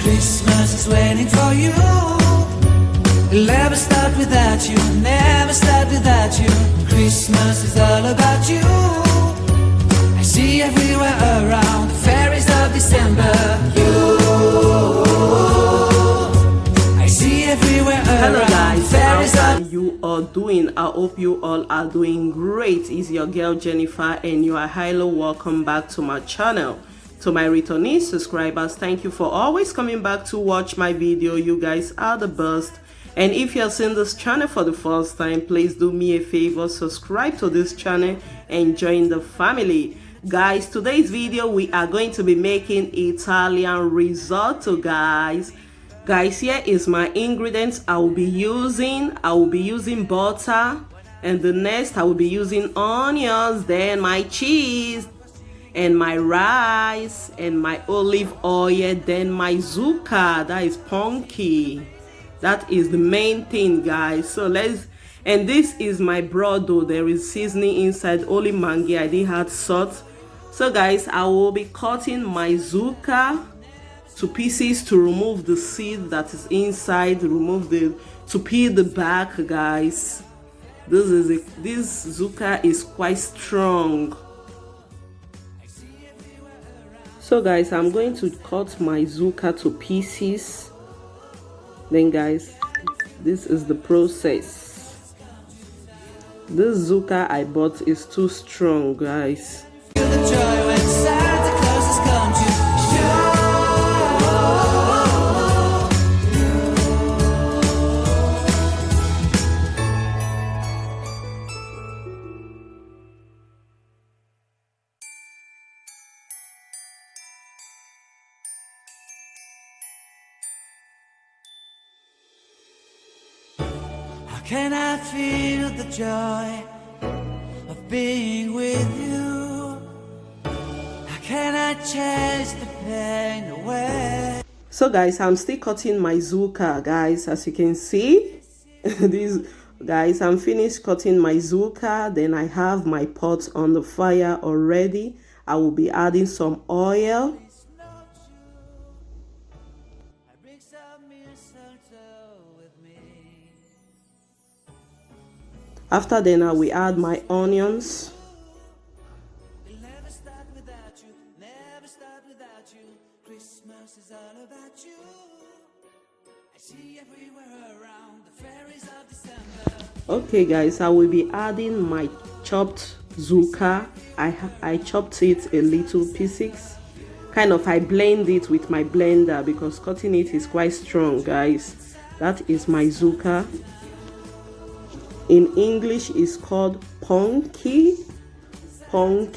Christmas is waiting for you. It'll never start without you, never start without you. Christmas is all about you. I see everywhere around the fairies of December. You, I see everywhere around. Hello guys, fairies how are of you all doing? I hope you all are doing great. It's your girl Jenifer and you are highly welcome back to my channel. To my returning subscribers, thank you for always coming back to watch my video. You guys are the best. And if you're seeing this channel for the first time, please do me a favor, subscribe to this channel and join the family. Guys, today's video we are going to be making Italian risotto, guys. Here is my ingredients I will be using. I will be using butter, and the next I will be using onions, then my cheese, and my rice, and my olive oil, then my zucca, that is pumpkin. That is the main thing, guys. So and this is my brodo. There is seasoning inside, only maggi. I didn't add salt. So guys, I will be cutting my zucca to pieces to remove the seed that is inside, to peel the back, guys. This zucca is quite strong. So guys, I'm going to cut my zucca to pieces. Then guys, this is the process. This zucca I bought is too strong, guys. Can I feel the joy of being with you? How can I chase the pain away? So guys, I'm still cutting my zucca, guys. As you can see, guys, I'm finished cutting my zucca. Then I have my pot on the fire already. I will be adding some oil. After then, I will add my onions. Okay guys, I will be adding my chopped zucca. I chopped it a little pieces. I blend it with my blender because cutting it is quite strong, guys. That is my zucca. In English, it's called pumpkin. So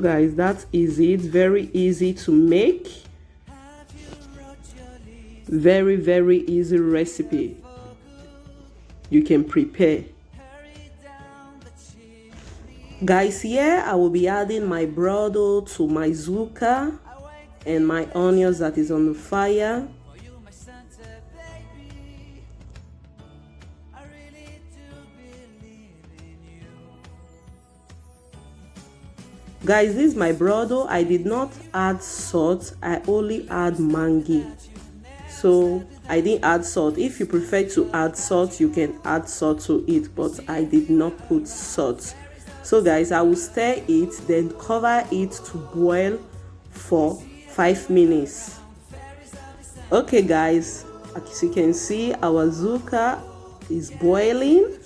guys, that is it. Very easy to make. Very, very easy recipe. You can prepare. Guys, here I will be adding my brodo to my zucca and my onions that is on the fire. Guys, this is my brodo. I did not add salt. I only add maggi. So I didn't add salt. If you prefer to add salt, you can add salt to it, but I did not put salt. So guys, I will stir it, then cover it to boil for 5 minutes. Okay guys, as you can see, our zucca is boiling.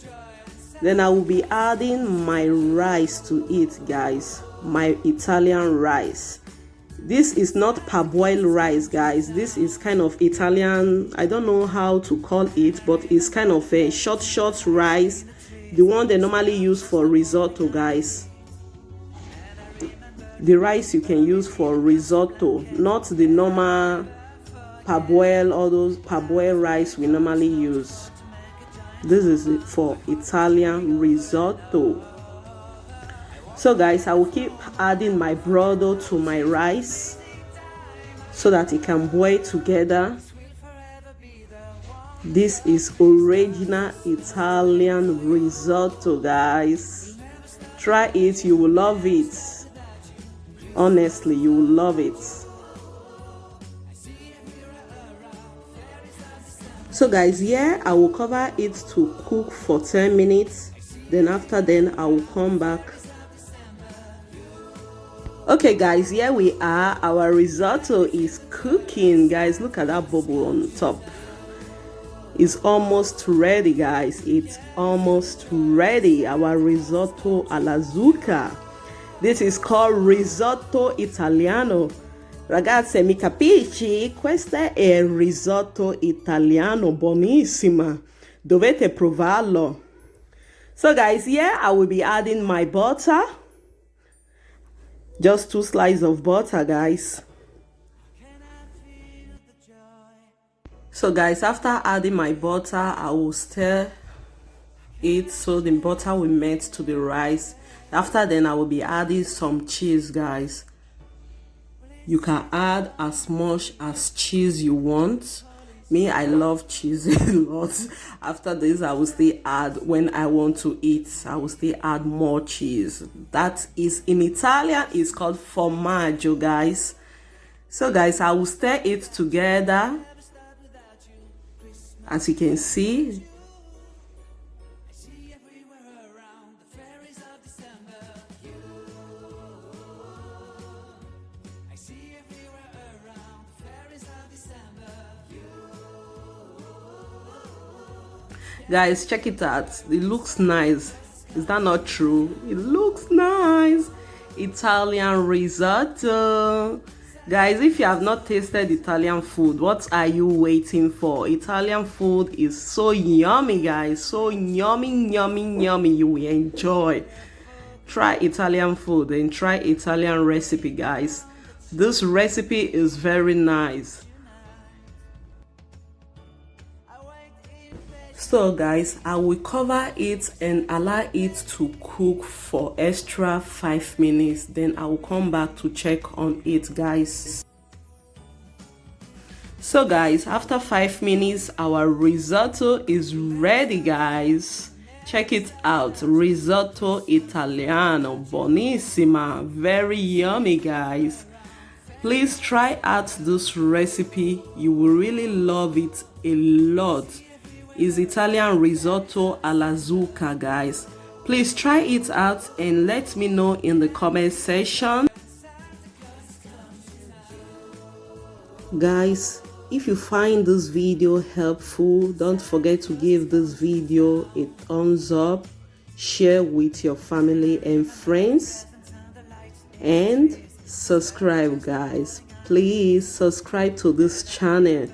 Then I will be adding my rice to it, guys. My Italian rice. This is not parboiled rice, guys. This is kind of Italian, I don't know how to call it, but it's kind of a short rice, the one they normally use for risotto, guys. The rice you can use for risotto, not the normal parboiled, all those parboiled rice we normally use. This is it for Italian risotto. So guys, I will keep adding my brodo to my rice so that it can boil together. This is original Italian risotto, guys. Try it, you will love it. Honestly, you will love it. So guys, yeah, I will cover it to cook for 10 minutes. Then after then I will come back. Okay guys, here we are. Our risotto is cooking, guys. Look at that bubble on top. It's almost ready, guys. It's almost ready. Our risotto alla zucca. This is called risotto italiano. Ragazze, mi capisci? Questo è il risotto italiano, buonissima. Dovete provarlo. So guys, here I will be adding my butter. Just 2 slices of butter, guys. So guys, after adding my butter, I will stir it so the butter will melt to the rice. After then, I will be adding some cheese, guys. You can add as much as cheese you want. Me, I love cheese a lot. After this, I will still add, when I want to eat, I will still add more cheese. That is, in Italian, it's called formaggio, guys. So guys, I will stir it together. As you can see. Guys, check it out. It looks nice. Is that not true? It looks nice. Italian risotto. Guys, if you have not tasted Italian food, what are you waiting for? Italian food is so yummy, guys. So yummy, yummy, yummy. You will enjoy. Try Italian food and try Italian recipe, guys. This recipe is very nice. So guys, I will cover it and allow it to cook for extra 5 minutes. Then I will come back to check on it, guys. So guys, after 5 minutes, our risotto is ready, guys. Check it out. Risotto Italiano, buonissima. Very yummy, guys. Please try out this recipe. You will really love it a lot. Is Italian risotto alla zucca, guys. Please try it out and let me know in the comment section. Guys, if you find this video helpful, don't forget to give this video a thumbs up, share with your family and friends, and subscribe, guys. Please subscribe to this channel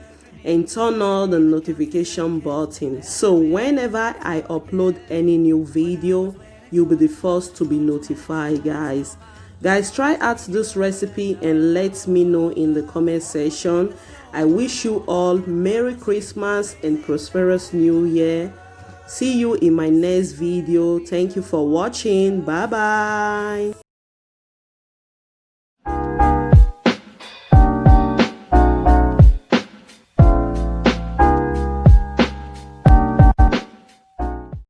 and turn on the notification button, so whenever I upload any new video, you'll be the first to be notified, guys. Guys, try out this recipe and let me know in the comment section. I wish you all Merry Christmas and prosperous New Year. See you in my next video. Thank you for watching. Bye bye.